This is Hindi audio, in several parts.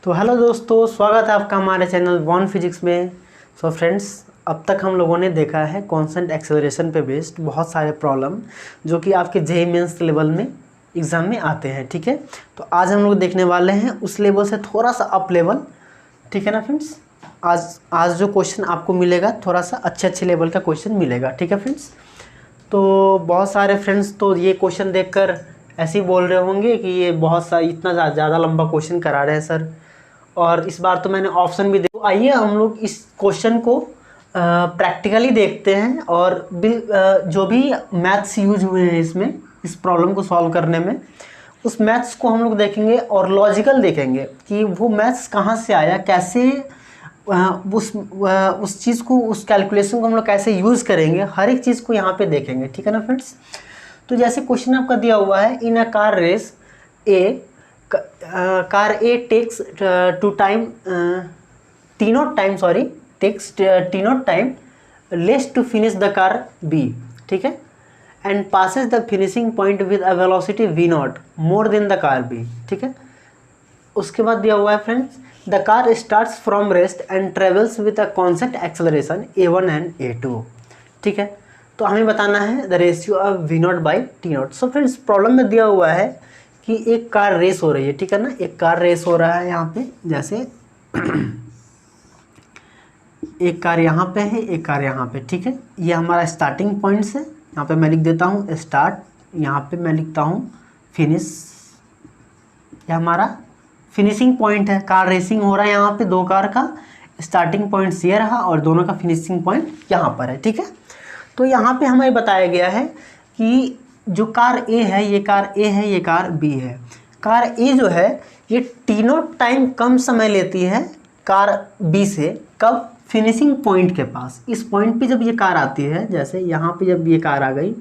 तो हेलो दोस्तों, स्वागत है आपका हमारे चैनल वन फिजिक्स में। सो फ्रेंड्स, अब तक हम लोगों ने देखा है कांस्टेंट एक्सेलरेशन पे बेस्ड बहुत सारे प्रॉब्लम जो कि आपके जेईई मेंस लेवल में एग्ज़ाम में आते हैं। ठीक है, तो आज हम लोग देखने वाले हैं उस लेवल से थोड़ा सा अप लेवल। ठीक है ना फ्रेंड्स, आज जो क्वेश्चन आपको मिलेगा थोड़ा सा अच्छे लेवल का क्वेश्चन मिलेगा। ठीक है फ्रेंड्स, तो बहुत सारे फ्रेंड्स तो ये क्वेश्चन देखकर ऐसे ही बोल रहे होंगे कि ये बहुत सा इतना ज़्यादा लंबा क्वेश्चन करा रहे हैं सर, और इस बार तो मैंने ऑप्शन भी दे। तो आइए हम लोग इस क्वेश्चन को प्रैक्टिकली देखते हैं और जो भी मैथ्स यूज हुए हैं इसमें, इस प्रॉब्लम को सॉल्व करने में, उस मैथ्स को हम लोग देखेंगे और लॉजिकल देखेंगे कि वो मैथ्स कहाँ से आया, कैसे उस चीज़ को, उस कैलकुलेशन को हम लोग कैसे यूज़ करेंगे, हर एक चीज़ को यहाँ पे देखेंगे। ठीक है ना फ्रेंड्स, तो जैसे क्वेश्चन आपका दिया हुआ है, in a car race car A takes t not time less to finish the car B. ठीक है, and passes the finishing point with a velocity v not more than the car B. ठीक है, उसके बाद दिया हुआ है friends, the car starts from rest and travels with a constant acceleration a1 and a2। ठीक है, तो हमें बताना है the ratio of v not by T not. So friends, problem में दिया हुआ है कि एक कार रेस हो रही है। ठीक है ना, एक कार रेस हो रहा है यहाँ पे, जैसे एक कार यहाँ पे है, एक कार यहाँ पे। ठीक है, ये हमारा स्टार्टिंग पॉइंट्स है। यहाँ पे मैं लिख देता हूँ स्टार्ट, यहाँ पे मैं लिखता हूँ फिनिश। ये हमारा फिनिशिंग पॉइंट है, कार रेसिंग हो रहा है यहाँ पे, दो कार का स्टार्टिंग पॉइंट ये रहा और दोनों का फिनिशिंग पॉइंट यहाँ पर है। ठीक है, तो यहाँ पे हमें बताया गया है कि जो कार ए है, ये कार ए है, ये कार बी है। कार ए जो है ये टी नॉट टाइम कम समय लेती है कार बी से, कब? फिनिशिंग पॉइंट के पास। इस पॉइंट पे जब ये कार आती है, जैसे यहाँ पे जब ये कार आ गई,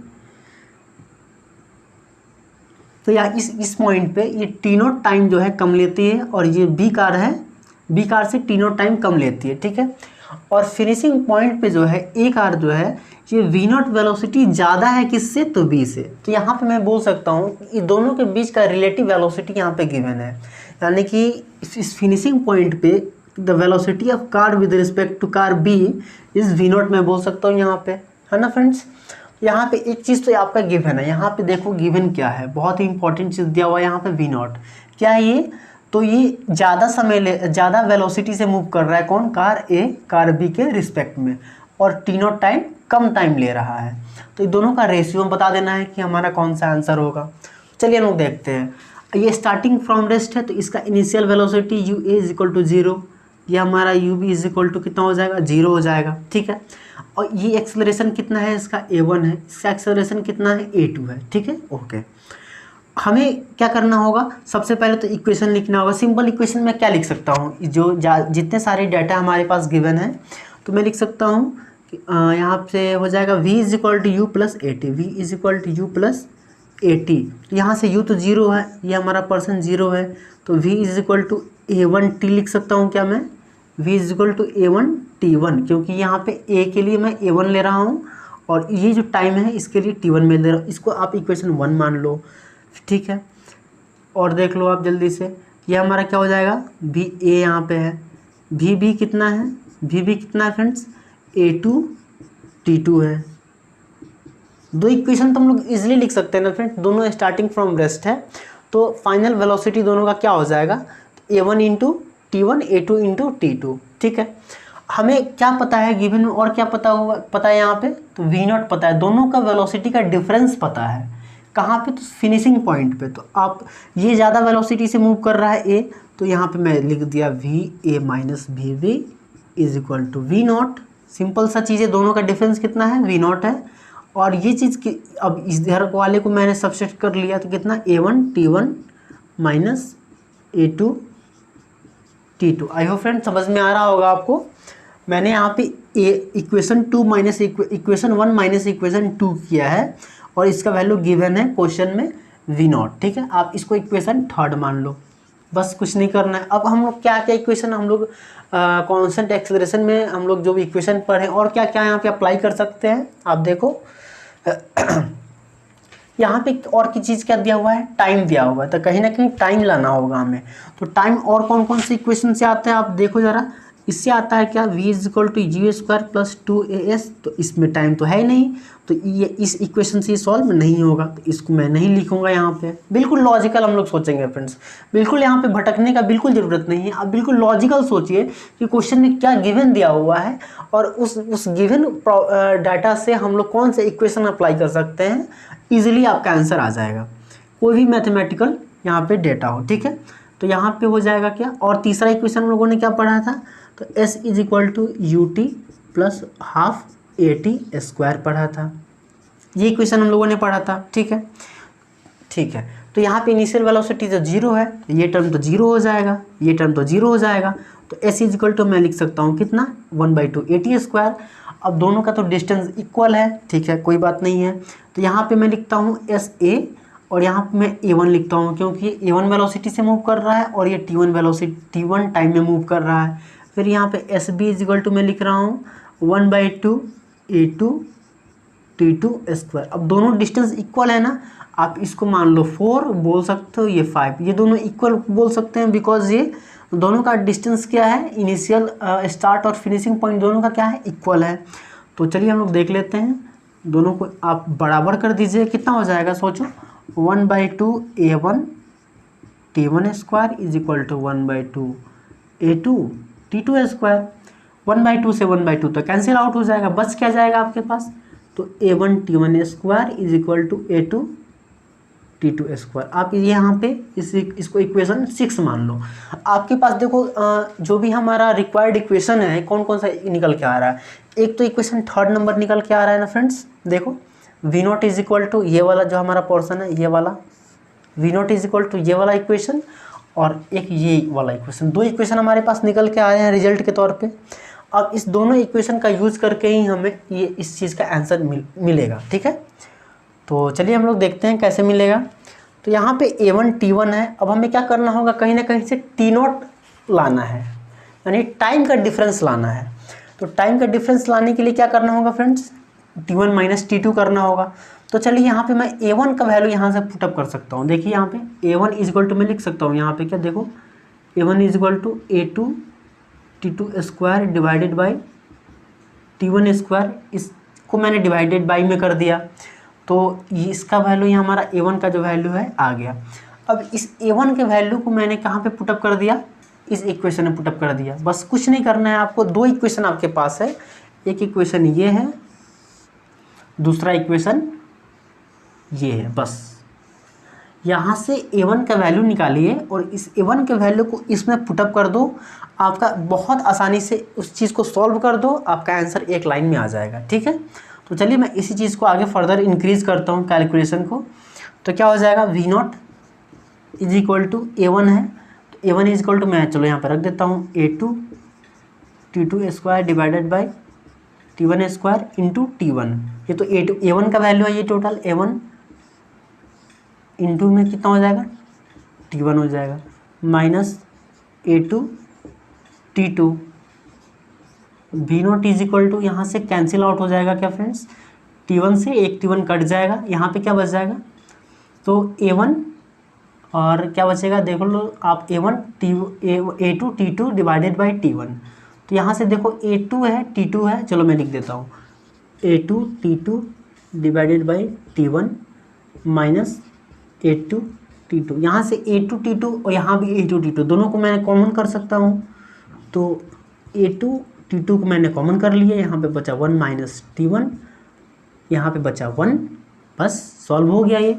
तो यहाँ इस पॉइंट पे ये टी नॉट टाइम जो है कम लेती है, और ये बी कार है, बी कार से टी नॉट टाइम कम लेती है। ठीक है, और फिनिशिंग पॉइंट पे जो है ए कार जो है, ये वी नॉट वेलोसिटी ज़्यादा है किससे? तो बी से। तो यहाँ पे मैं बोल सकता हूँ कि दोनों के बीच का रिलेटिव वेलोसिटी यहाँ पे गिवन है, यानी कि इस फिनिशिंग पॉइंट पे the velocity of car with respect to car B is V naught, मैं बोल सकता हूँ यहाँ पे, है ना फ्रेंड्स। यहाँ पे एक चीज़ तो आपका गिवन है, यहाँ पे देखो गिवन क्या है, बहुत ही इंपॉर्टेंट चीज़ दिया हुआ है यहाँ पे, वी नॉट। क्या है ये? तो ये ज़्यादा वेलोसिटी से मूव कर रहा है, कौन? कार ए कार बी के रिस्पेक्ट में, और T not time come time ले रहा है। तो ये दोनों का रेशियो बता देना है कि हमारा कौन सा आंसर होगा। चलिए हम लोग देखते हैं। ये स्टार्टिंग फ्रॉम रेस्ट है, तो इसका initial velocity U A is equal to 0, ये हमारा U B is equal to कितना हो जाएगा? 0 हो जाएगा। ठीक है, और ये एक्सेलरेशन कितना है? इसका a1 है, इसका एक्सेलरेशन कितना है? a2 है। ठीक है, ओके। हमें क्या करना होगा? सबसे पहले तो इक्वेशन लिखना होगा। सिंपल इक्वेशन में क्या लिख सकता हूँ? जितने सारे डाटा हमारे पास गिवन है, तो मैं लिख सकता हूँ कि यहाँ से हो जाएगा v is equal to U plus A T, V is equal to U plus A T. यहाँ से u तो 0 है, ये हमारा परसेंट 0 है, तो v is equal to a1 t लिख सकता हूँ क्या मैं? v is equal to a1 t1, क्योंकि यहाँ पे a के लिए मैं a1 ले रहा हूँ और ये जो टाइम है इसके लिए t1 में ले रहा हूँ। इसको आप इक्वेशन 1 मान लो। ठीक है, और देख लो आप जल्दी से, ये हमारा क्या हो जाएगा? वी ए यहाँ पे है, वी बी कितना है? वी बी कितना है फ्रेंड्स? a2 t2 है। दो इक्वेशन तो हम लोग इजीली लिख सकते हैं ना फ्रेंड्स, दोनों स्टार्टिंग फ्रॉम रेस्ट है, तो फाइनल वेलोसिटी दोनों का क्या हो जाएगा? a1 into t1, a2 into t2। ठीक है, हमें क्या पता है गिवन में, और क्या पता है यहाँ पे? तो v नॉट पता है, दोनों का वेलोसिटी का डिफरेंस पता है। कहाँ पे? तो फिनिशिंग पॉइंट पे। तो आप ये ज़्यादा वेलोसिटी से मूव कर रहा है ए, तो यहाँ पे मैं लिख दिया V A minus V B is equal to V naught. Simple सा चीज़ है, दोनों का डिफरेंस कितना है? वी नॉट है। और ये चीज़ की अब इधर वाले को मैंने सबसेट कर लिया, तो कितना? a1 t1 minus a2 t2। I hope friend समझ में आ रहा होगा आपको। मैंने यहाँ पे equation 2 minus equation 1 minus equation 2 किया है, और इसका वैल्यू गिवन है क्वेश्चन में वी नॉट। ठीक है, आप इसको इक्वेशन 3 मान लो, बस कुछ नहीं करना है। अब हम लोग क्या क्या इक्वेशन हम लोग कांस्टेंट एक्सेलरेशन में हम लोग जो भी इक्वेशन पढ़े और क्या क्या यहाँ पे अप्लाई कर सकते हैं, आप देखो। यहाँ पे और की चीज़ क्या दिया हुआ है, टाइम दिया हुआ है, तो कहीं ना कहीं टाइम लाना होगा हमें। तो टाइम और कौन कौन से इक्वेशन से आता है आप देखो ज़रा, इससे आता है क्या, v is equal to G square plus 2as, तो इसमें टाइम तो है ही नहीं, तो ये इस इक्वेशन से सॉल्व नहीं होगा, तो इसको मैं नहीं लिखूंगा यहाँ पे। बिल्कुल लॉजिकल हम लोग सोचेंगे फ्रेंड्स, बिल्कुल यहाँ पे भटकने का बिल्कुल ज़रूरत नहीं है। आप बिल्कुल लॉजिकल सोचिए कि क्वेश्चन में क्या गिवन दिया हुआ है और उस गिवन डाटा से हम लोग कौन से इक्वेशन अप्लाई कर सकते हैं, ईजिली आपका आंसर आ जाएगा, कोई भी मैथमेटिकल यहाँ पे डेटा हो, ठीक है। तो यहाँ पे हो जाएगा क्या, और तीसरा इक्वेशन हम लोगों ने क्या पढ़ा था, तो s is equal to U T plus half A T square पढ़ा था, ये इक्वेशन हम लोगों ने पढ़ा था, ठीक है। ठीक है, तो यहाँ पे इनिशियल वेलोसिटी जो जीरो है, ये टर्म तो जीरो हो जाएगा, ये टर्म तो जीरो हो जाएगा, तो s इज इक्वल टू मैं लिख सकता हूँ कितना, 1/2 ए टी स्क्वायर। अब दोनों का तो डिस्टेंस इक्वल है, ठीक है, कोई बात नहीं है। तो यहाँ पे मैं लिखता हूँ एस ए, और यहाँ पे मैं a1 लिखता हूँ क्योंकि a1 वेलोसिटी से मूव कर रहा है और ये t1 वेलोसिटी t1 टाइम में मूव कर रहा है। फिर यहाँ पे S B is equal to मैं लिख रहा हूँ 1/2 a2 t2 स्क्वायर। अब दोनों डिस्टेंस इक्वल है ना, आप इसको मान लो 4 बोल सकते हो, ये 5, ये दोनों इक्वल बोल सकते हैं बिकॉज ये दोनों का डिस्टेंस क्या है, इनिशियल स्टार्ट और फिनिशिंग पॉइंट दोनों का क्या है, इक्वल है। तो चलिए हम लोग देख लेते हैं, दोनों को आप बराबर कर दीजिए, कितना हो जाएगा सोचो, 1/2 a1 t1 square is equal to 1/2 a2 t2 square. 1/2 से 1/2 तो कैंसिल आउट हो जाएगा, बच क्या जाएगा आपके पास, तो a1 t1 square is equal to a2 t2 square. आप ये यहाँ पे इसको इक्वेशन 6 मान लो। आपके पास देखो जो भी हमारा रिक्वायर्ड इक्वेशन है, कौन कौन सा निकल के आ रहा है, एक तो इक्वेशन 3rd नंबर निकल के आ रहा है ना फ्रेंड्स, देखो v naught is equal to ये वाला जो हमारा पोर्शन है, ये वाला v naught is equal to ये वाला इक्वेशन, और एक ये वाला इक्वेशन, दो इक्वेशन हमारे पास निकल के आए हैं रिजल्ट के तौर पे। अब इस दोनों इक्वेशन का यूज़ करके ही हमें ये इस चीज़ का आंसर मिलेगा, ठीक है। तो चलिए हम लोग देखते हैं कैसे मिलेगा। तो यहाँ पे a1 t1 है, अब हमें क्या करना होगा, कहीं ना कहीं से t0 लाना है, यानी टाइम का डिफरेंस लाना है। तो टाइम का डिफरेंस लाने के लिए क्या करना होगा फ्रेंड्स, t1 माइनस t2 करना होगा। तो चलिए यहाँ पे मैं a1 का वैल्यू यहाँ से पुटअप कर सकता हूँ। देखिए यहाँ पे a1 इज इक्वल टू मैं लिख सकता हूँ यहाँ पे क्या, देखो a1 is equal to a2 t2 square divided by t1 square, इसको मैंने डिवाइडेड बाई में कर दिया, तो ये इसका वैल्यू यहाँ हमारा a1 का जो वैल्यू है आ गया। अब इस a1 के वैल्यू को मैंने कहाँ पे पुटअप कर दिया, इस इक्वेशन में पुटअप कर दिया। बस कुछ नहीं करना है आपको, दो इक्वेशन आपके पास है, एक इक्वेशन ये है, दूसरा इक्वेशन ये है। बस यहाँ से a1 का वैल्यू निकालिए और इस a1 के वैल्यू को इसमें पुटअप कर दो, आपका बहुत आसानी से उस चीज़ को सॉल्व कर दो, आपका आंसर एक लाइन में आ जाएगा, ठीक है। तो चलिए मैं इसी चीज़ को आगे फर्दर इंक्रीज़ करता हूँ कैलकुलेशन को। तो क्या हो जाएगा, v naught is equal to a1 है, तो a1 इज इक्वल टू मैं चलो यहाँ पर रख देता हूँ a2 t2 square divided by t1 square into t1। ये तो a1 का वैल्यू है, ये टोटल a1 इंटू में कितना हो जाएगा, t1 हो जाएगा, minus a2 t2। v naught is equal to यहाँ से कैंसिल आउट हो जाएगा क्या फ्रेंड्स, t1 से एक t1 कट जाएगा, यहाँ पे क्या बच जाएगा, तो a1 और क्या बचेगा देखो लो आप, a2 t2 divided by t1। तो यहाँ से देखो a2 है t2 है, चलो मैं लिख देता हूँ a2 t2 divided by t1 minus a2 t2। यहाँ से a2 t2 और यहाँ भी a2 t2 दोनों को मैंने कॉमन कर सकता हूँ, तो a2 t2 को मैंने कॉमन कर लिया, यहाँ पे बचा 1 माइनस t1, यहाँ पे बचा 1, बस सॉल्व हो गया ये।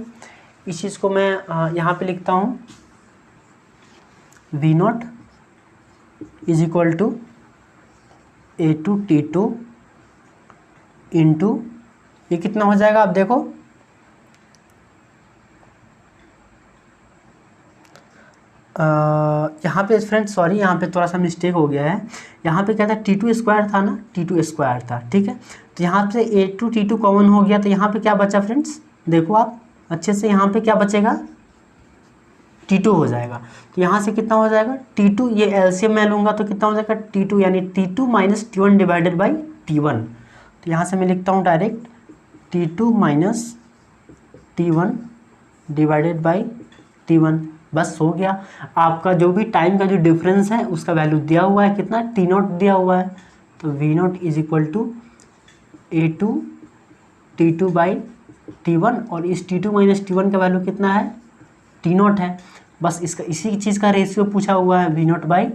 इस चीज़ को मैं यहाँ पे लिखता हूँ v naught is equal to a2 t2 into ये कितना हो जाएगा, आप देखो यहाँ पे फ्रेंड्स सॉरी, यहाँ पे थोड़ा सा मिस्टेक हो गया है, यहाँ पे क्या था t2 स्क्वायर था ना, t2 स्क्वायर था, ठीक है। तो यहाँ से a2 t2 कॉमन हो गया, तो यहाँ पे क्या बचा फ्रेंड्स, देखो आप अच्छे से, यहाँ पे क्या बचेगा, t2 हो जाएगा। तो यहाँ से कितना हो जाएगा t2, ये एलसीएम मैं लूँगा तो कितना हो जाएगा t2, यानी t2 minus t1 divided by t1। तो यहाँ से मैं लिखता हूँ direct t2 minus t1 divided by t1, बस हो गया। आपका जो भी टाइम का जो डिफरेंस है उसका वैल्यू दिया हुआ है, कितना t0 दिया हुआ है, तो v0 is equal to a2 t2 by t1, और इस t2 माइनस t1 का वैल्यू कितना है, t0 है। बस इसका इसी चीज़ का रेशियो पूछा हुआ है, v0 बाई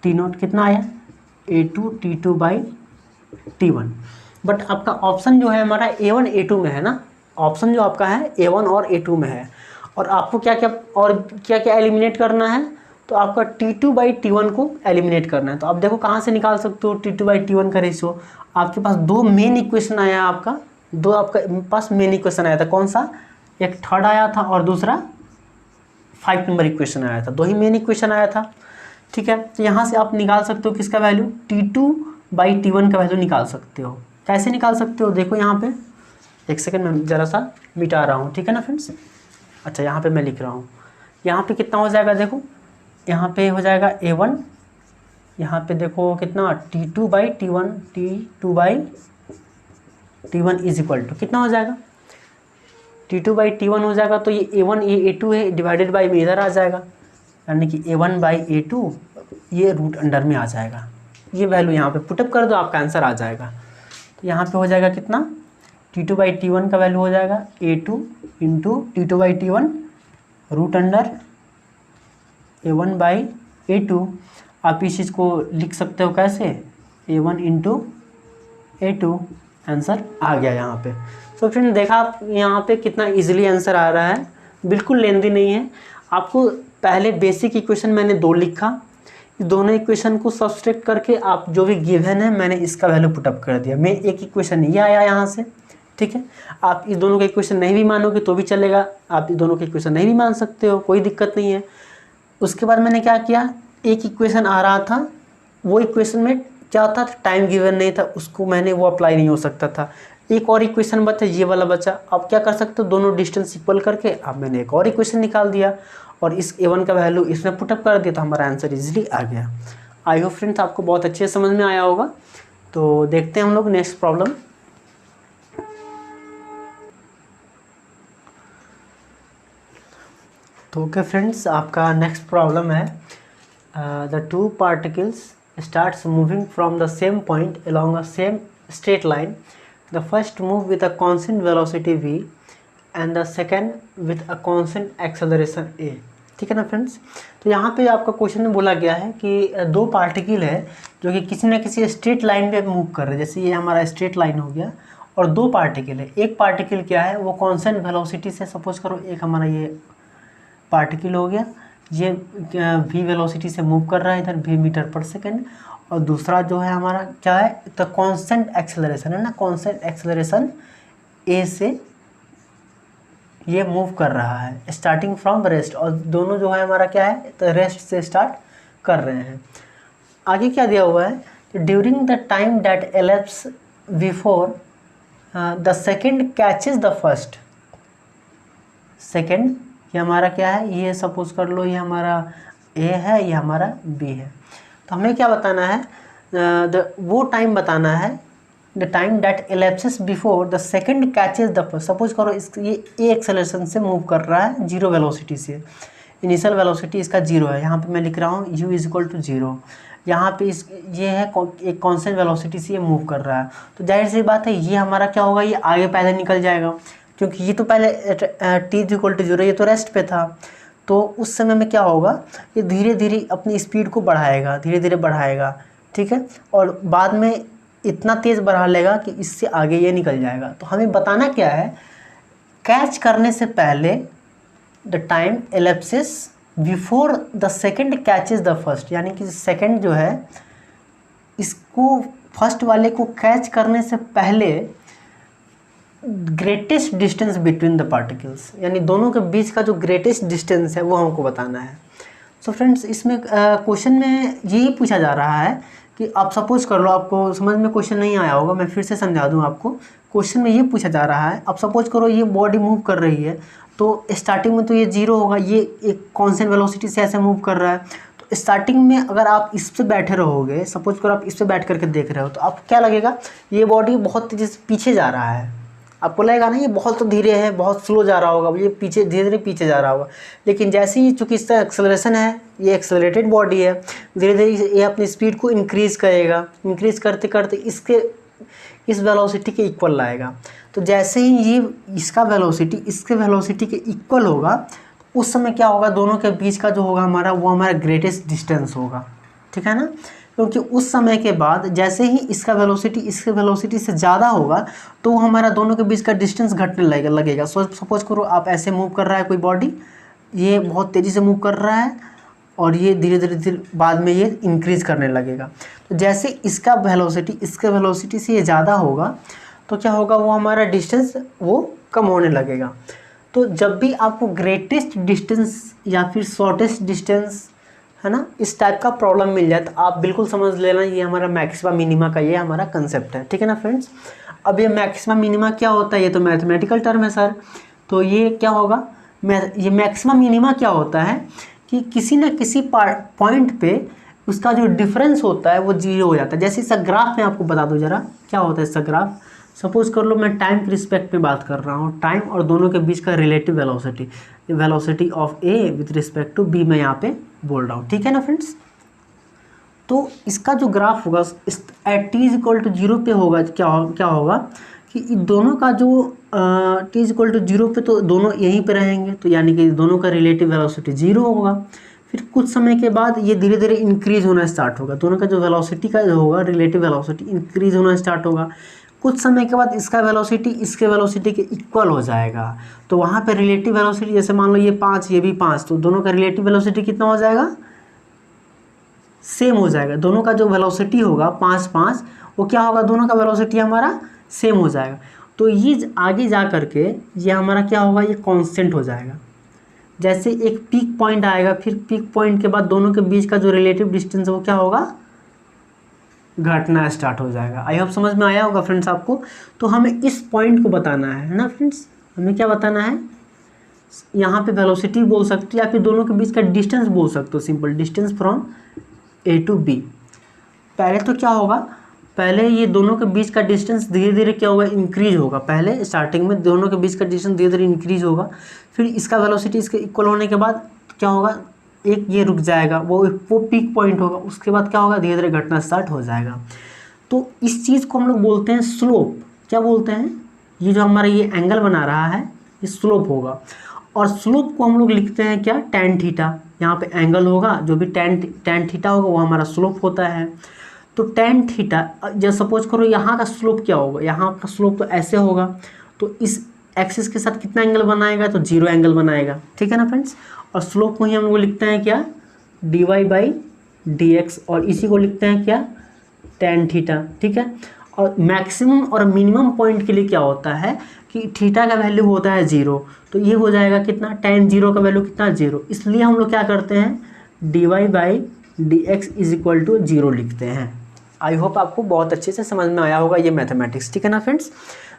t0 कितना आया, a2 t2 by t1। But आपका ऑप्शन जो है हमारा a1 a2 में है ना, ऑप्शन जो आपका है a1 और a2 में है, और आपको क्या क्या एलिमिनेट करना है, तो आपका t2 बाई t1 को एलिमिनेट करना है। तो आप देखो कहाँ से निकाल सकते हो t2 बाई t1 का रेशियो। आपके पास दो मेन इक्वेशन आया, आपका पास मेन इक्वेशन आया था, कौन सा, एक थर्ड आया था और दूसरा 5 नंबर इक्वेशन आया था, दो ही मेन इक्वेशन आया था। ठीक है, तो यहाँ से आप निकाल सकते हो किसका वैल्यू, t2 बाई t1 का वैल्यू निकाल सकते हो। कैसे निकाल सकते हो, देखो यहाँ पे, एक सेकंड मैं ज़रा सा मिटा रहा हूँ, ठीक है ना फ्रेंड्स। अच्छा, यहाँ पे मैं लिख रहा हूँ, यहाँ पे कितना हो जाएगा, देखो यहाँ पे हो जाएगा a1, यहाँ पे देखो कितना t2 by t1 is equal to कितना हो जाएगा, t2 बाई t1 हो जाएगा। तो ये a1 ये a2 है, डिवाइडेड बाई में इधर आ जाएगा, यानी कि a1 बाई a2 ये रूट अंडर में आ जाएगा। ये वैल्यू यहाँ पे पुटअप कर दो, आपका आंसर आ जाएगा। तो यहाँ पे हो जाएगा कितना, t2 बाई t1 का वैल्यू हो जाएगा a2 into t2 by t1 root under a1 by a2। आप इस चीज़ को लिख सकते हो कैसे, a1 इंटू a2, आंसर आ गया यहाँ पे। तो फ्रेंड देखा आप यहाँ पे कितना इजीली आंसर आ रहा है, बिल्कुल लेंदी नहीं है। आपको पहले बेसिक इक्वेशन मैंने दो लिखा, दोनों इक्वेशन को सब्सट्रैक्ट करके आप जो भी गिवन है मैंने इसका वैल्यू पुटअप कर दिया। मैं एक इक्वेशन ये आया यहाँ से, ठीक है। आप इस दोनों का इक्वेशन नहीं भी मानोगे तो भी चलेगा, आप इस दोनों का इक्वेशन नहीं भी मान सकते हो, कोई दिक्कत नहीं है। उसके बाद मैंने क्या किया, एक इक्वेशन आ रहा था, वो इक्वेशन में क्या होता था, टाइम गिवन नहीं था, उसको मैंने वो अप्लाई नहीं हो सकता था। एक और इक्वेशन बचा, ये वाला बचा। अब क्या कर सकते हो, दोनों डिस्टेंस इक्वल करके अब मैंने एक और इक्वेशन निकाल दिया और इस a1 का वैल्यू इसमें पुटअप कर दिया, तो हमारा आंसर इजीली आ गया। आई होप फ्रेंड्स आपको बहुत अच्छे से समझ में आया होगा। तो देखते हैं हम लोग नेक्स्ट प्रॉब्लम। तो ओके फ्रेंड्स, आपका नेक्स्ट प्रॉब्लम है, the two particles starts moving from the same point along a same straight line. The first move with a constant velocity v and the second with a constant acceleration a। ठीक है ना फ्रेंड्स। तो यहाँ पे आपका क्वेश्चन में बोला गया है कि दो पार्टिकल है जो कि किसी न किसी स्ट्रेट लाइन पे मूव कर रहे हैं। जैसे ये हमारा स्ट्रेट लाइन हो गया और दो पार्टिकल है। एक पार्टिकल क्या है, वो कॉन्स्टेंट वेलोसिटी से, सपोज करो एक हमारा ये पार्टिकल हो गया, ये v वेलोसिटी से मूव कर रहा है इधर v मीटर पर सेकेंड, और दूसरा जो है हमारा क्या है, तो कांस्टेंट एक्सेलरेशन है ना, कांस्टेंट एक्सेलरेशन a से ये मूव कर रहा है स्टार्टिंग फ्रॉम रेस्ट, और दोनों जो है हमारा क्या है, तो रेस्ट से स्टार्ट कर रहे हैं। आगे क्या दिया हुआ है, during the time that elapses before the second catches the first. Second ये हमारा क्या है, ये सपोज कर लो ये हमारा A है, ये हमारा B है। तो हमें क्या बताना है, वो टाइम बताना है, the time that elapses before the second catches the first. Suppose करो ये A एक्सेलरेशन से मूव कर रहा है जीरो वेलोसिटी से, इनिशियल वेलोसिटी इसका जीरो है। यहाँ पे मैं लिख रहा हूँ u is equal to zero. यहाँ पे ये है एक कॉन्स्टेंट वेलोसिटी से ये मूव कर रहा है, तो जाहिर सी बात है ये हमारा क्या होगा, ये आगे पैदल निकल जाएगा, क्योंकि ये तो पहले t is equal to zero, ये तो रेस्ट पे था। तो उस समय में क्या होगा, ये धीरे धीरे अपनी स्पीड को बढ़ाएगा, धीरे धीरे बढ़ाएगा, ठीक है, और बाद में इतना तेज़ बढ़ा लेगा कि इससे आगे ये निकल जाएगा। तो हमें बताना क्या है, कैच करने से पहले the time elapses before the second catches the first, यानी कि सेकेंड जो है इसको फर्स्ट वाले को कैच करने से पहले greatest distance between the particles, यानी दोनों के बीच का जो ग्रेटेस्ट डिस्टेंस है वो हमको बताना है। सो फ्रेंड्स, इसमें क्वेश्चन में यही पूछा जा रहा है कि आप सपोज कर लो, आपको समझ में क्वेश्चन नहीं आया होगा, मैं फिर से समझा दूं आपको। क्वेश्चन में ये पूछा जा रहा है, आप सपोज करो ये बॉडी मूव कर रही है, तो स्टार्टिंग में तो ये जीरो होगा, ये एक कॉन्स्टेंट वेलोसिटी से ऐसे मूव कर रहा है। तो स्टार्टिंग में अगर आप इस पे बैठे रहोगे, सपोज करो आप इस पे बैठ करके देख रहे हो, तो आपको क्या लगेगा, ये बॉडी बहुत तेज़ी से पीछे जा रहा है, आपको लगेगा ना ये बहुत तो धीरे है, बहुत स्लो जा रहा होगा, ये पीछे धीरे धीरे पीछे जा रहा होगा। लेकिन जैसे ही चूँकि इसका एक्सेलरेशन है, ये एक्सेलरेटेड बॉडी है, धीरे धीरे ये अपनी स्पीड को इंक्रीज़ करेगा, इंक्रीज़ करते करते इस वेलोसिटी के इक्वल लाएगा। तो जैसे ही ये इसका वेलोसिटी इसके वेलोसिटी के इक्वल होगा, उस समय क्या होगा, दोनों के बीच का जो होगा हमारा, वो हमारा ग्रेटेस्ट डिस्टेंस होगा, ठीक है ना। क्योंकि उस समय के बाद जैसे ही इसका वेलोसिटी इसके वेलोसिटी से ज़्यादा होगा, तो हमारा दोनों के बीच का डिस्टेंस घटने लगेगा। सपोज करो आप ऐसे मूव कर रहा है कोई बॉडी, ये बहुत तेज़ी से मूव कर रहा है और ये धीरे धीरे बाद में ये इंक्रीज़ करने लगेगा। तो जैसे इसका वेलोसिटी इसके वेलोसिटी से ये ज़्यादा होगा, तो क्या होगा, वो हमारा डिस्टेंस वो कम होने लगेगा। तो जब भी आपको ग्रेटेस्ट डिस्टेंस या फिर शॉर्टेस्ट डिस्टेंस, है ना, इस टाइप का प्रॉब्लम मिल जाए, तो आप बिल्कुल समझ लेना ये हमारा मैक्सिमा मिनिमा का ये हमारा कंसेप्ट है, ठीक है ना फ्रेंड्स। अब ये मैक्सिमा मिनिमा क्या होता है, ये तो मैथमेटिकल टर्म है सर। तो ये क्या होगा, ये मैक्सिमा मिनिमा क्या होता है कि किसी न किसी पॉइंट पे उसका जो डिफरेंस होता है वो जीरो हो जाता है। जैसे इसका ग्राफ मैं आपको बता दूं जरा क्या होता है इसका ग्राफ। सपोज कर लो मैं टाइम के रिस्पेक्ट में बात कर रहा हूँ, टाइम और दोनों के बीच का relative velocity, velocity of A with respect to B मैं यहाँ पे बोल रहा हूँ, ठीक है ना फ्रेंड्स। तो इसका जो ग्राफ होगा at T is equal to zero पे होगा, क्या होगा कि दोनों का जो T is equal to zero पे, तो दोनों यहीं पे रहेंगे, तो यानी कि दोनों का रिलेटिव वेलोसिटी जीरो होगा। फिर कुछ समय के बाद ये धीरे धीरे इंक्रीज होना स्टार्ट होगा, दोनों का जो वेलोसिटी का जो होगा रिलेटिव वेलोसिटी इंक्रीज होना स्टार्ट होगा। कुछ समय के बाद इसका वेलोसिटी इसके वेलोसिटी के इक्वल हो जाएगा, तो वहाँ पे रिलेटिव वेलोसिटी, जैसे मान लो ये 5 ये भी 5, तो दोनों का रिलेटिव वेलोसिटी कितना हो जाएगा, सेम हो जाएगा। दोनों का जो वेलोसिटी होगा 5 5, वो क्या होगा, दोनों का वेलोसिटी हमारा सेम हो जाएगा। तो ये आगे जा करके ये हमारा क्या होगा, ये कांस्टेंट हो जाएगा। जैसे एक पीक पॉइंट आएगा, फिर पीक पॉइंट के बाद दोनों के बीच का जो रिलेटिव डिस्टेंस है वो क्या होगा, घटना स्टार्ट हो जाएगा। आई होप समझ में आया होगा फ्रेंड्स आपको। तो हमें इस पॉइंट को बताना है ना फ्रेंड्स, हमें क्या बताना है, यहाँ पे वेलोसिटी बोल सकते हो या फिर दोनों के बीच का डिस्टेंस बोल सकते हो, simple distance from A to B. पहले तो क्या होगा, पहले ये दोनों के बीच का डिस्टेंस धीरे धीरे क्या होगा, इंक्रीज होगा। पहले स्टार्टिंग में दोनों के बीच का डिस्टेंस धीरे धीरे इंक्रीज होगा, फिर इसका वेलोसिटी इसके इक्वल होने के बाद क्या होगा, एक ये रुक जाएगा, वो पीक पॉइंट होगा। उसके बाद क्या होगा, धीरे धीरे घटना स्टार्ट हो जाएगा। तो इस चीज़ को हम लोग बोलते हैं स्लोप। क्या बोलते हैं, ये जो हमारा ये एंगल बना रहा है ये स्लोप होगा। और स्लोप को हम लोग लिखते हैं क्या, टैन थीटा। यहाँ पे एंगल होगा, जो भी टैन थीटा होगा वो हमारा स्लोप होता है। तो टैन थीटा, जब सपोज करो यहाँ का स्लोप क्या होगा, यहाँ का स्लोप तो ऐसे होगा, तो इस एक्सिस के साथ कितना एंगल बनाएगा, तो जीरो एंगल बनाएगा, ठीक है ना फ्रेंड्स। और स्लोप को ही हम लोग लिखते हैं क्या, dy बाई डी एक्स, और इसी को लिखते हैं क्या, टैन थीटा, ठीक है। और मैक्सिमम और मिनिमम पॉइंट के लिए क्या होता है कि थीटा का वैल्यू होता है 0, तो ये हो जाएगा कितना, टैन 0 का वैल्यू कितना, 0। इसलिए हम लोग क्या करते हैं, dy by D X is equal to 0 लिखते हैं। आई होप आपको बहुत अच्छे से समझ में आया होगा ये मैथमेटिक्स, ठीक है ना फ्रेंड्स।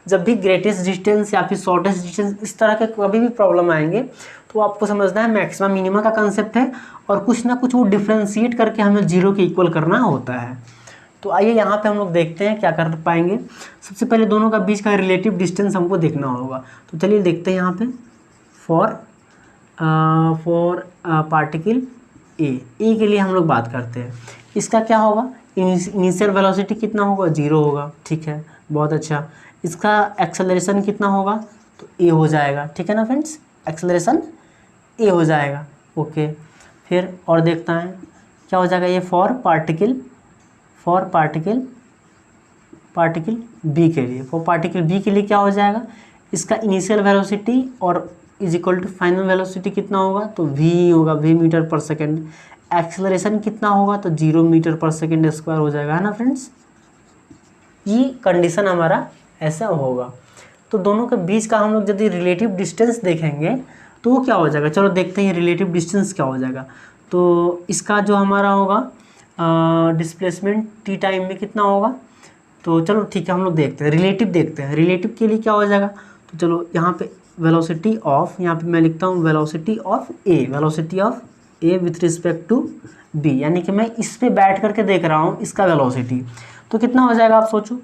जब भी ग्रेटेस्ट डिस्टेंस या फिर शॉर्टेस्ट डिस्टेंस इस तरह के कभी भी प्रॉब्लम आएंगे, तो आपको समझना है मैक्सिमा मिनिमा का कंसेप्ट है, और कुछ ना कुछ वो डिफ्रेंशिएट करके हमें 0 के इक्वल करना होता है। तो आइए यहाँ पे हम लोग देखते हैं क्या कर पाएंगे। सबसे पहले दोनों का बीच का रिलेटिव डिस्टेंस हमको देखना होगा, तो चलिए देखते हैं यहाँ पे। फॉर पार्टिकल ए के लिए हम लोग बात करते हैं। इसका क्या होगा, इनिशियल वेलोसिटी कितना होगा, 0 होगा, ठीक है, बहुत अच्छा। इसका एक्सेलरेशन कितना होगा, तो ए हो जाएगा, ठीक है ना फ्रेंड्स, एक्सेलरेशन ए हो जाएगा, ओके। फिर और देखता है क्या हो जाएगा, ये फॉर पार्टिकल बी के लिए, फॉर पार्टिकल बी के लिए क्या हो जाएगा, इसका इनिशियल वेलोसिटी और is equal to final velocity कितना होगा, तो वी होगा, V metre per second. Acceleration कितना होगा, तो 0 मीटर पर सेकेंड स्क्वायर हो जाएगा, है ना फ्रेंड्स। ये कंडीशन हमारा ऐसा होगा। तो दोनों के बीच का हम लोग यदि रिलेटिव डिस्टेंस देखेंगे तो वो क्या हो जाएगा, चलो देखते हैं रिलेटिव डिस्टेंस क्या हो जाएगा। तो इसका जो हमारा होगा डिस्प्लेसमेंट टी टाइम में कितना होगा, तो चलो ठीक है हम लोग देखते हैं, रिलेटिव देखते हैं। रिलेटिव के लिए क्या हो जाएगा, तो चलो यहाँ पे वेलोसिटी ऑफ, यहाँ पे मैं लिखता हूँ velocity of A with respect to B, यानी कि मैं इस पे बैठ करके देख रहा हूँ इसका वेलोसिटी, तो कितना हो जाएगा आप सोचो,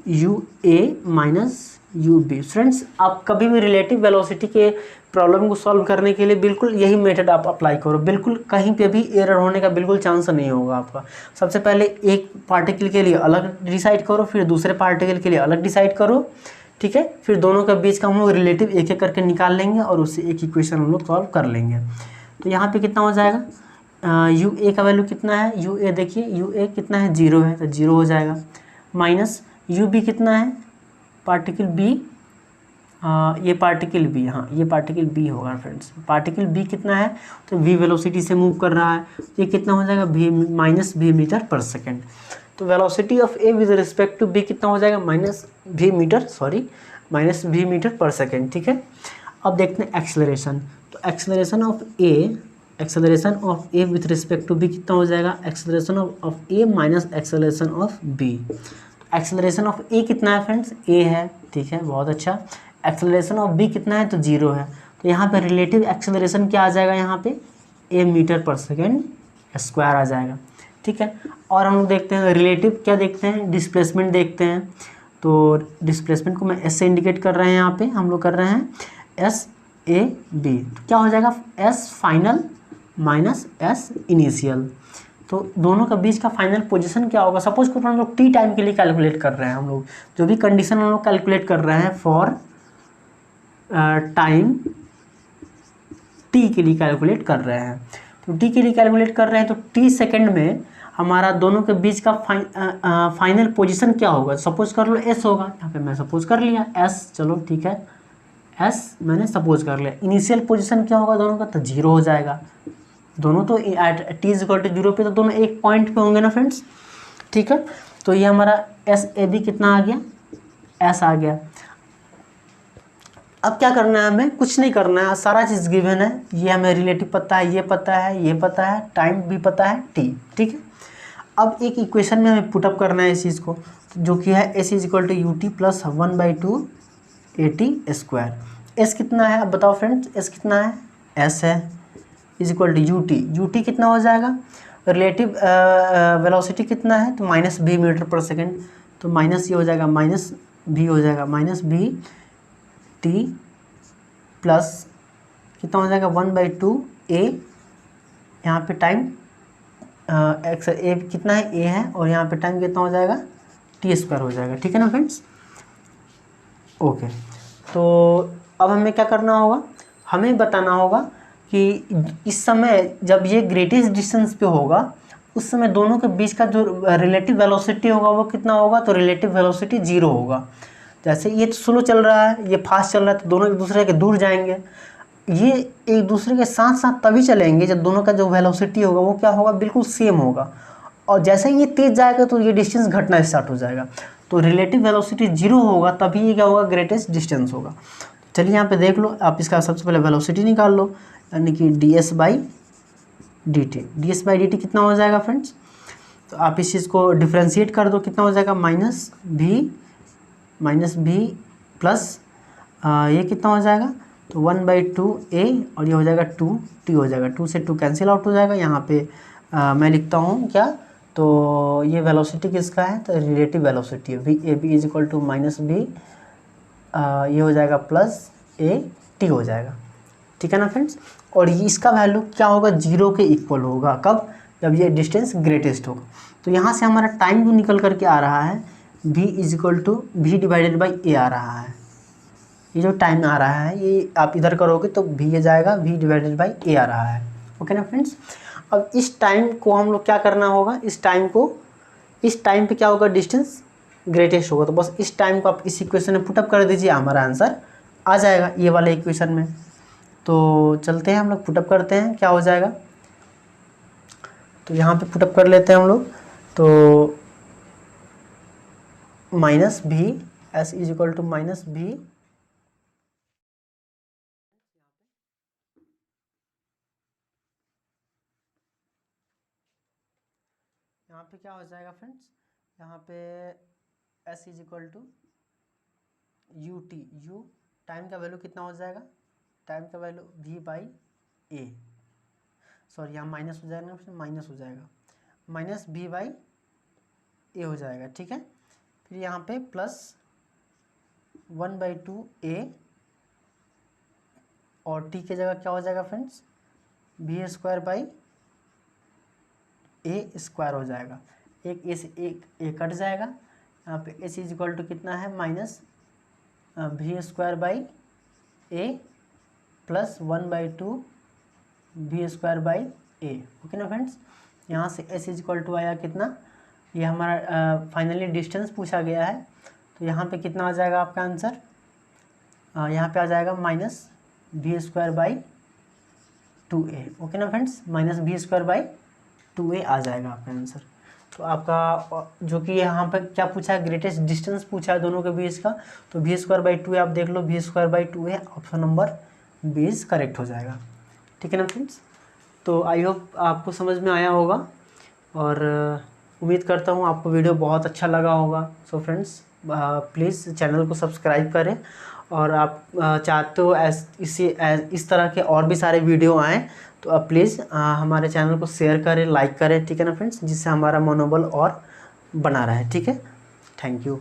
U A minus U B. Friends आप कभी भी रिलेटिव वेलोसिटी के प्रॉब्लम को सॉल्व करने के लिए बिल्कुल यही मेथड आप अप्लाई करो, बिल्कुल कहीं पे भी एरर होने का बिल्कुल चांस नहीं होगा आपका। सबसे पहले एक पार्टिकल के लिए अलग डिसाइड करो, फिर दूसरे पार्टिकल के लिए अलग डिसाइड करो, ठीक है। फिर दोनों के बीच का हम लोग रिलेटिव एक एक करके निकाल लेंगे और उससे एक इक्वेशन हम लोग सॉल्व कर लेंगे। तो यहाँ पे कितना हो जाएगा, यू ए का वैल्यू कितना है, यू ए देखिए यू ए कितना है, 0 है, तो 0 हो जाएगा। माइनस यू बी कितना है, पार्टिकल बी, ये पार्टिकल बी, हाँ ये पार्टिकल बी होगा फ्रेंड्स। पार्टिकल बी कितना है, तो वी वेलोसिटी से मूव कर रहा है, ये कितना हो जाएगा, v minus v metre per second. तो velocity of A with respect to B कितना हो जाएगा, minus v metre per second, ठीक है। अब देखते हैं एक्सेलरेशन। तो acceleration of A with respect to B कितना हो जाएगा, acceleration of A minus acceleration of B. Acceleration of A कितना है फ्रेंड्स, ए है, ठीक है, बहुत अच्छा। एक्सेलरेशन ऑफ बी कितना है, तो 0 है। तो यहाँ पे रिलेटिव एक्सेलरेशन क्या आ जाएगा, यहाँ पे ए मीटर पर सेकेंड स्क्वायर आ जाएगा, ठीक है। और हम लोग देखते हैं रिलेटिव क्या देखते हैं, डिस्प्लेसमेंट देखते हैं। तो डिस्प्लेसमेंट को मैं एस से इंडिकेट कर रहे हैं, यहाँ पे हम लोग कर रहे हैं एस ए बी। तो क्या हो जाएगा, S final minus S initial. तो दोनों का बीच का फाइनल पोजीशन क्या होगा, सपोज करो हम लोग टी टाइम के लिए कैलकुलेट कर रहे हैं, हम लोग जो भी कंडीशन हम लोग कैलकुलेट कर रहे हैं फॉर टाइम टी के लिए कैलकुलेट कर रहे हैं। तो टी के लिए कैलकुलेट कर रहे हैं, तो टी सेकंड में हमारा दोनों के बीच का फाइनल पोजीशन क्या होगा, सपोज कर लो एस होगा, यहाँ पे मैं सपोज कर लिया एस, चलो ठीक है, एस मैंने सपोज कर लिया। इनिशियल पोजीशन क्या होगा दोनों का, तो 0 हो जाएगा। दोनों तो at T is equal to 0 पे, तो दोनों एक पॉइंट पे होंगे ना फ्रेंड्स, ठीक है। तो ये हमारा एस ए बी कितना आ गया, एस आ गया। अब क्या करना है, हमें कुछ नहीं करना है, सारा चीज़ गिवन है, ये हमें रिलेटिव पता है, ये पता है, ये पता है, टाइम भी पता है, टी, ठीक है। अब एक इक्वेशन में हमें पुटअप करना है इस चीज़ को, जो कि है S is equal to U T plus 1/2 A T square. S कितना है, अब बताओ फ्रेंड्स, एस कितना है, एस है is equal to U T कितना हो जाएगा, रिलेटिव वेलोसिटी कितना है, तो minus B metre per second. तो माइनस ये हो जाएगा, माइनस बी हो जाएगा, माइनस बी टी प्लस कितना हो जाएगा, 1/2 ए, यहाँ पे टाइम एक्स ए कितना है, ए है, और यहाँ पे टाइम कितना हो जाएगा, टी स्क्वायर हो जाएगा, ठीक है ना फ्रेंड्स। ओके, तो अब हमें क्या करना होगा, हमें बताना होगा कि इस समय जब ये ग्रेटेस्ट डिस्टेंस पे होगा, उस समय दोनों के बीच का जो रिलेटिव वेलोसिटी होगा वो कितना होगा, तो रिलेटिव वेलोसिटी 0 होगा। जैसे ये तो स्लो चल रहा है, ये फास्ट चल रहा है, तो दोनों एक दूसरे के दूर जाएंगे। ये एक दूसरे के साथ साथ तभी चलेंगे जब दोनों का जो वेलोसिटी होगा वो क्या होगा, बिल्कुल सेम होगा। और जैसे ही ये तेज जाएगा तो ये डिस्टेंस घटना स्टार्ट हो जाएगा। तो रिलेटिव वेलोसिटी 0 होगा तभी ये क्या होगा, ग्रेटेस्ट डिस्टेंस होगा। चलिए यहाँ पे देख लो, आप इसका सबसे पहले वेलोसिटी निकाल लो, यानी कि D S by D T कितना हो जाएगा फ्रेंड्स। तो आप इस चीज़ को डिफ्रेंशिएट कर दो, कितना हो जाएगा, माइनस भी प्लस ये कितना हो जाएगा, तो 1/2 ए, और ये हो जाएगा 2 टी हो जाएगा, 2 से 2 कैंसिल आउट हो जाएगा। यहाँ पे मैं लिखता हूँ क्या, तो ये वेलोसिटी किसका है, तो रिलेटिव वेलोसिटी है, V A B is equal to minus B, ये हो जाएगा प्लस ए टी हो जाएगा, ठीक है ना फ्रेंड्स। और ये इसका वैल्यू क्या होगा, 0 के इक्वल होगा, कब, जब ये डिस्टेंस ग्रेटेस्ट होगा। तो यहाँ से हमारा टाइम जो निकल करके आ रहा है, v is equal to v divided by A आ रहा है। ये जो टाइम आ रहा है ये आप इधर करोगे तो v आ जाएगा, v डिवाइडेड बाई ए आ रहा है, ओके ना फ्रेंड्स। अब इस टाइम को हम लोग क्या करना होगा, इस टाइम पे क्या होगा, डिस्टेंस ग्रेटेस्ट होगा। तो बस इस टाइम को आप इस इक्वेशन में पुटअप कर दीजिए, हमारा आंसर आ जाएगा ये वाले इक्वेशन में। तो चलते हैं हम लोग पुटअप करते हैं, क्या हो जाएगा। तो यहाँ पे पुटअप कर लेते हैं हम लोग, तो minus B S is equal to minus B, यहाँ पे क्या हो जाएगा फ्रेंड्स, यहाँ पे S is equal to U T, U time का वैल्यू कितना हो जाएगा, टाइम का value v by A, sorry यहाँ माइनस हो जाएगा ना, माइनस हो जाएगा, माइनस v बाई ए हो जाएगा, ठीक है। फिर यहाँ पे प्लस 1/2 a और t के जगह क्या हो जाएगा फ्रेंड्स, b² हो जाएगा। एक a से एक a कट जाएगा, यहाँ पे s इज इक्वल टू कितना है, minus v² plus 1/2 v²/a। Okay ना फ्रेंड्स, यहाँ से s इज इक्वल टू आया कितना, ये हमारा फाइनली डिस्टेंस पूछा गया है, तो यहाँ पे कितना आ जाएगा आपका आंसर, यहाँ पे आ जाएगा माइनस v²/2a। ओके ना फ्रेंड्स, माइनस v²/2a आ जाएगा आपका आंसर। तो आपका जो कि यहाँ पर क्या पूछा है, ग्रेटेस्ट डिस्टेंस पूछा है दोनों के बीच का, तो v²/2a आप देख लो, v²/2a ऑप्शन नंबर 20 करेक्ट हो जाएगा। ठीक है ना फ्रेंड्स, तो आई होप आपको समझ में आया होगा और उम्मीद करता हूँ आपको वीडियो बहुत अच्छा लगा होगा। सो फ्रेंड्स प्लीज़ चैनल को सब्सक्राइब करें, और आप चाहते हो इस तरह के और भी सारे वीडियो आएँ तो आप प्लीज़ हमारे चैनल को शेयर करें, लाइक करें। ठीक है ना फ्रेंड्स, जिससे हमारा मनोबल और बना रहे। ठीक है, थैंक यू।